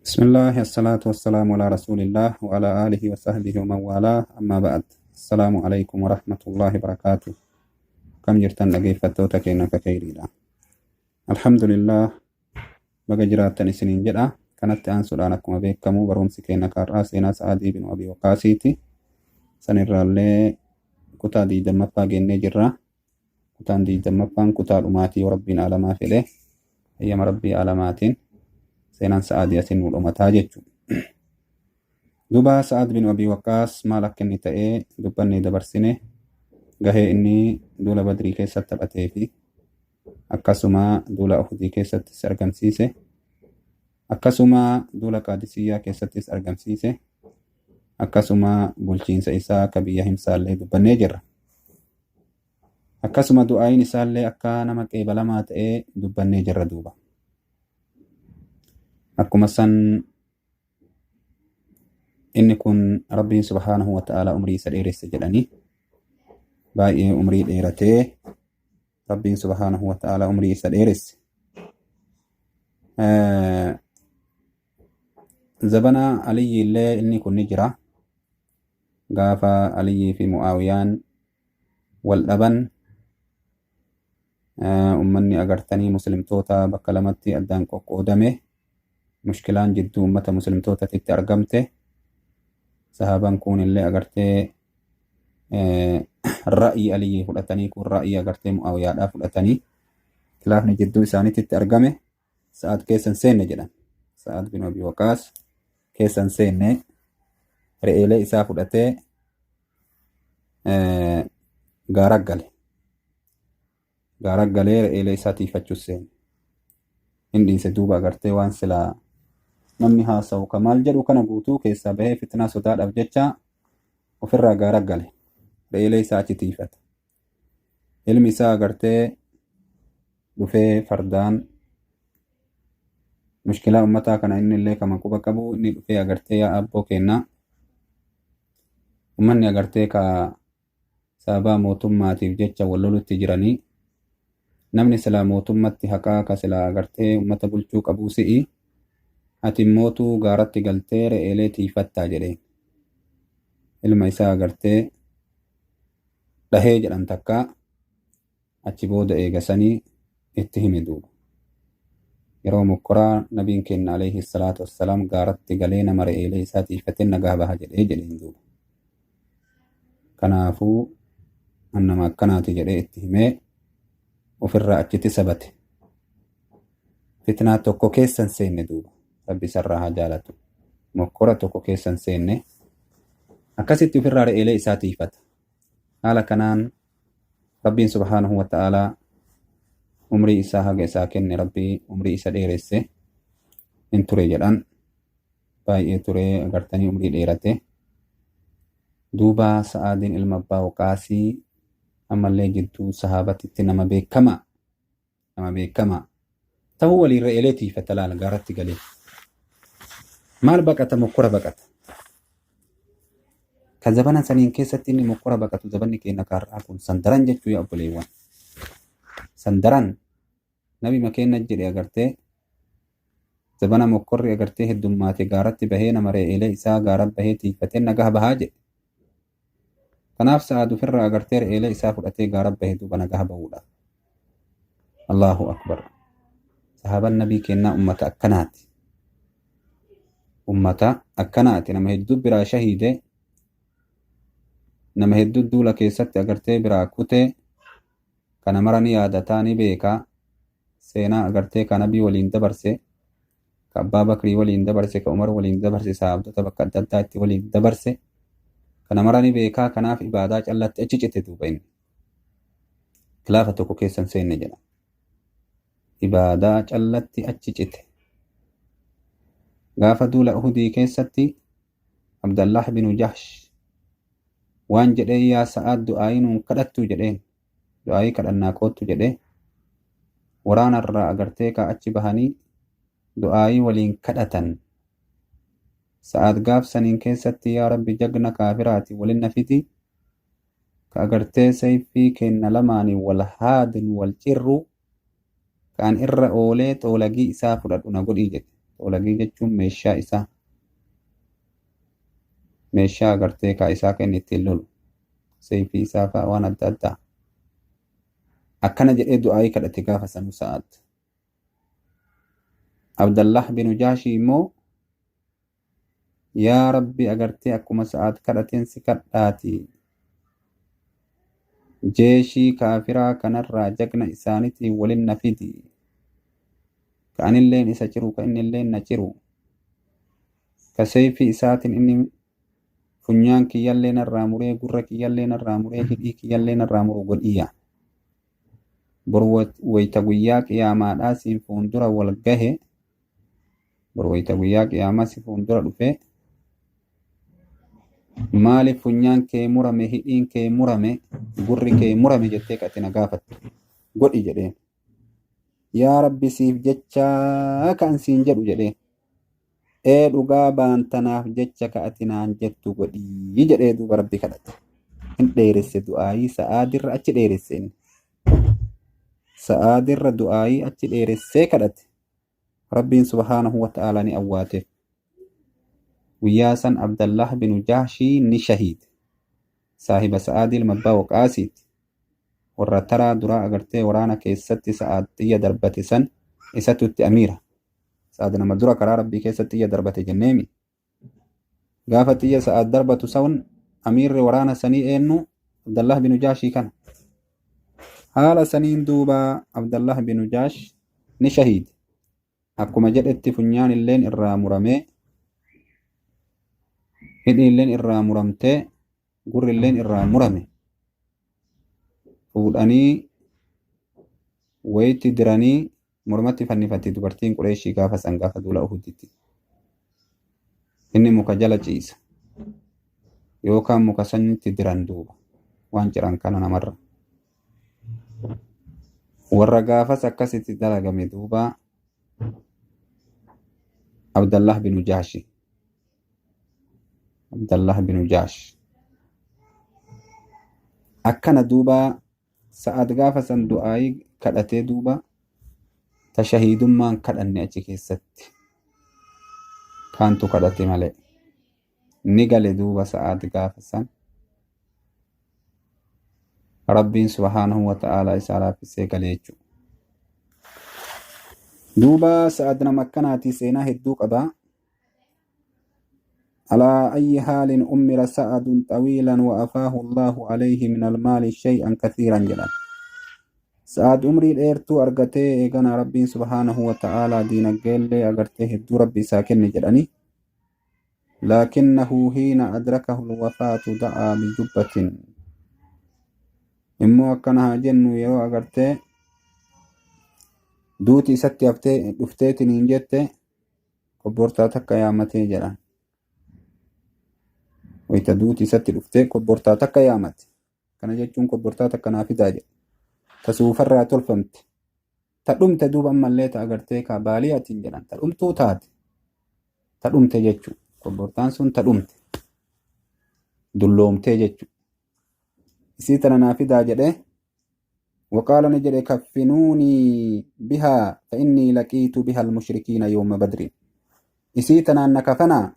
بسم الله الصلاة والسلام على رسول الله وعلى آله وصحبه ومن والاه أما بعد السلام عليكم ورحمة الله وبركاته كم جرتن لقيفتوتا كينك كيريدا الحمد لله بقى جراتن سنين جدا كانت أنسو لانكم بيكمو برونسي كينك الرأسينا سعادي بن أبي وقاسيتي سنرى اللي كتا دي دمفا جيني جرا كتا دي دمفا كتا الأماتي وربنا على ما فيه أيام ربي علاماتين seenaan sa'aadiyatiin mul'umataa jechuudha. Duuba Sa'ad bin Abi Waqqaas maal akka inni ta'ee dubbanni dabarsine gahee inni duula Badrii keessatti taphatee fi akkasuma duula Uhudii keessattis argamsiise akkasuma duula Qaadisiyyaa keessattis argamsiise akkasuma bulchiinsa isaa akka biyya himsaallee dubbannee jirra. Akkasuma du'aayin isaallee akka nama qeebalamaa ta'ee dubbannee jirra duuba. Akkuma san inni kun Rabbiin subhaanahu wa ta'ala umrii isa dheeresse jedhanii baay'ee umrii dheeratee Rabbiin subhaanahu wa ta'ala umrii isa dheeresse. Zabana Aliyyi illee inni kun ni jira. Gaafa Aliyyii fi Mu'aawiyaan wal dhaban ummanni agartanii muslimtoota bakka lamatti addaan qoqqoodame. Mushkilaan jidduu ummata muslimtootatti argamte sahaabaan kun illee agartee ra'ii Aliyyii fudhatanii kun ra'ii agartee Mu'aawiyaadhaa fudhatanii khilaafni jidduu isaaniitti argame. Sa'ad keessan seenne jedhan. Sa'ad bin Abi Waqqaas keessan seenne re'eelee isaa fudhatee gaara gale. Gaara galee re'eelee isaa tiifachuus seenne. Hindiinse duuba agartee waan silaa namni haasa'u kamaal jedhu kana guutuu keessaa bahee fitnaa sodaadhaaf jecha ofirraa gaara gale. Re'eelee isaa achi tiifata. Ilmi isaa agartee dhufee fardaan mushkilaa ummataa kana inni illee kama quba qabu inni dhufee agartee yaa abboo kennaa ummanni agartee ka sababa mootummaatiif jecha wal lolutti jiranii namni silaa mootummatti haqaa ka silaa agartee ummata bulchuu qabuu si'i ati mootuu gaaratti galtee re'eelee tiifattaa jedheen. Ilma isaa agartee dhahee jedhan takka achi booda eegasanii itti hime duuba. Yeroo mokkoraa nabiin keenya alayhi salaatu wassalaam gaaratti galee nama re'eelee isaa tiifatee nagaa baha jedheen duuba. Kanaafuu annama akkanaati jedhee itti himee ofirraa achitti sabate. Fitnaa tokko keessan seenne duuba. Rabbi sarraa haa jaalatu. Mokkora tokko keessan seenne akkasitti ofirraa re'eelee isaa tiifata. Haala kanaan Rabbiin subhaanahu wa ta'ala umrii isaa haga isaa kenne Rabbii umrii isa dheeresse hin ture jedhan. Baay'ee ture agartanii umrii dheerate. Duuba Sa'aadiin ilma Abbaa Waqaasii ammallee jidduu sahaabatitti nama beekamaa ta'uu waliin re'eelee tiifata laala gaaratti galee. Maal baqata mokkora baqata. Kan zabana saniin keessatti inni mokkora baqatu zabanni keenya kaarraa kun sandaran jechuu yaa obboleewwan. Sandaran nabi makeenna jedhe agartee zabana mokkorri agartee heddummaate gaaratti bahee nama re'eelee isaa gaara bahee tiifatee nagaa bahaa jedhe. Kanaaf Sa'ad ofirraa agartee re'eelee isaa fudhatee gaara bahee duuba nagaa bahuudha. Allahu akbar. Sahaabaan nabii kennaa ummata akkanaati. Ummata akkanaati nama hedduu biraa shahiide nama hedduu duula keessatti agartee biraa kutee kana mara ni yaadataa ni beekaa seenaa agartee ka nabii waliin dabarse ka Abbaa Bakrii waliin dabarse ka Umar waliin dabarse sahaabdota bakka adda addaatti waliin dabarse kana mara ni beekaa. Kanaaf ibaadaa callatti achi cite duuba inni khilaafa tokko keessan seenne jedha. Ibaadaa callatti achi cite. Gaafa duula Uhudii keessatti Abdallah bin Jahsh waan jedhee yaa Sa'ad du'aayii nuun kadhattu jedheen. Du'aayii kadhannaa koottu jedhee waraanarraa agartee ka achi bahanii du'aayii waliin kadhatan. Sa'ad gaaf saniin keessatti yaa Rabbi jagna kaafiraati walin nafiti ka agartee sayfii kenna lamaanii wal haadin wal cirru kan irra oolee xoolagii isaa fudhadhu na godhii jedhe. Xoolagii jechuun meeshaa isaa, meeshaa agartee ka isaa kan ittiin lolu, seefii isaa fa'a waan adda addaa. Akkana jedhee du'aayii kadhate gaafa sanuu Sa'ad. Abdallah bin Jaashii immoo yaa Rabbi agartee akkuma Sa'ad kadhateen si kadhaati. Jeeshii kaafiraa kanarraa jagna isaaniitiin waliin na fidi. Ka anilleen isa ciru, ka innilleen na ciru. Ka seefii isaatiin inni funyaan kiyyallee narraa muree, gurra kiyyallee narraa muree, hidhii kiyyallee narraa muru godhiyya. Bor wayita guyyaa qiyaamaadhaa siin fuuldura wal gahe, bor wayita guyyaa qiyaamaa si fuuldura dhufe, maaliif funyaan kee murame, hidhiin kee murame, gurri kee murame jettee ati na gaafattu godhi jedheen. Yaa Rabbi siif jecha kan siin jedhu jedheen. Dhugaa baantanaaf jecha ka ati naan jettu godhii jedhee duuba Rabbi kadhate. Hin dheeresse du'aayii Sa'aadirra achi dheeresse inni. Sa'aadirra du'aayii achi dheeressee kadhate. Rabbiin subhaanahu wa ta'aalaa ni awwaateef. Guyyaa san Abdallah bin Jaashii ni shahiide. Saahiba Sa'aadii ilma abbaa Waqaasiiti. Warra taraa duraa agartee waraana keessatti Sa'aad xiyya darbate san isatu itti amiira. Sa'aad nama dura karaa Rabbii keessatti xiyya darbate jenneemi. Gaafa xiyya Sa'aad darbatu san amiirri waraana sanii eenyu? Abdallah bin Jaashii kana. Haala saniin duuba Abdallah bin Jaash ni shahiide. Akkuma jedhetti funyaan illeen irraa muramee, hidhi illeen irraa muramtee, gurri illeen irraa murame. Fuudhanii wayitti diranii mormatti fannifatti dubartiin Qureeshii gaafa san gaafa duula Uhuditti. Inni muka jala ciisa. Yookaan muka sanitti diran duuba. Waan ciran kana namarra. Warra gaafas akkasitti dalagame duuba Abdallah bin Jaashi. Abdallah bin Jaash. Akkana duuba Sa'ad gaafa san du'aayii kadhatee duuba tashahiidummaan kadhanne achi keessatti. Kaantu kadhate malee. Ni gale duuba Sa'ad gaafa san. Rabbiin subhaanahu wa ta'aalaa isaa laaffisee galee jechuudha. Duuba Sa'ad nama akkanaati seenaa hedduu qabaa. على أي حال أمر سعد طويلا وأفاه الله عليه من المال شيئا كثيرا جدا. سعد أمري الإيرتو أرغته إيغانا ربي سبحانه وتعالى دين الجيل أغرته الدو ربي ساكن جدني. لكنه حين أدركه الوفاة دعا بجبة. إمو أكنها جنو يو أغرته دوتي ستي أفتيتي نينجته كبورتا تكا يامتي جدا. Wayita duuti isatti dhuftee kobbortaa takka yaamate. Kana jechuun kobbortaa takka naaf fidaa jedhe. Ta suufarraa tolfamte. Ta dhumte duuba ammallee ta agartee ka baaliyatiin jedhan. Ta dhumtuu taate. Ta dhumte jechuun. Kobbortaan sun ta dhumte. Dulloomtee jechuun. Isii tana naaf fidaa jedhe. Waqaala ni jedhe kaffinuunii bihaa fa innii laqiitu biha almushrikiina yooma badriin. Isii tanaan na kafanaa.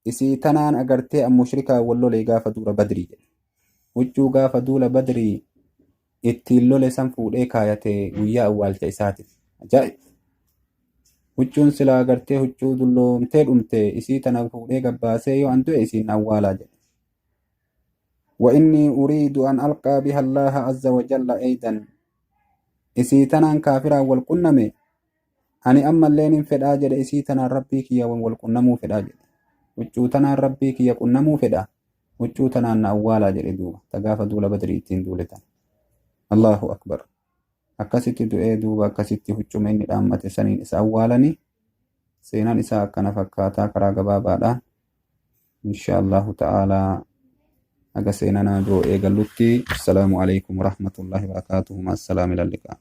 Isii tanaan agartee mushrikaa wallolee gaafa duula badrii jedhe. Huccuu gaafa duula badrii ittiin lole san fuudhee kaayate guyyaa awwaalcha isaatiif. Ajaa'ib! Huccuun silaa agartee huccuu dulloomtee dhumte isii tana fuudhee gabbaasee yoo an du'e isiin awwaalaa jedhe. وإني أريد أن ألقى بها الله عز وجل أيضا. إسي تنان كافرا والقنمي. أني أما اللين فدا جد إسي تنان ربي كيا والقنمو فدا جد. Huccuu tanaan rabbii kiyya qunnamuu fedha. Huccuu tanaan na awwaalaa jedhe duuba. Ta gaafa duula badrii ittiin duuletan. Allahu akbar. Akkasitti du'ee duuba akkasitti huccuma inni dhaammate saniin isa awwaalanii. Seenaan isaa akkana fakkaataa karaa gabaabaadhaan. Inshaallahu ta'aalaa aga seenaa nama biroo eegallutti. Assalaamu alaikum warahmatullahi wabarakatuhu. Ma'assalaami lalliqaa.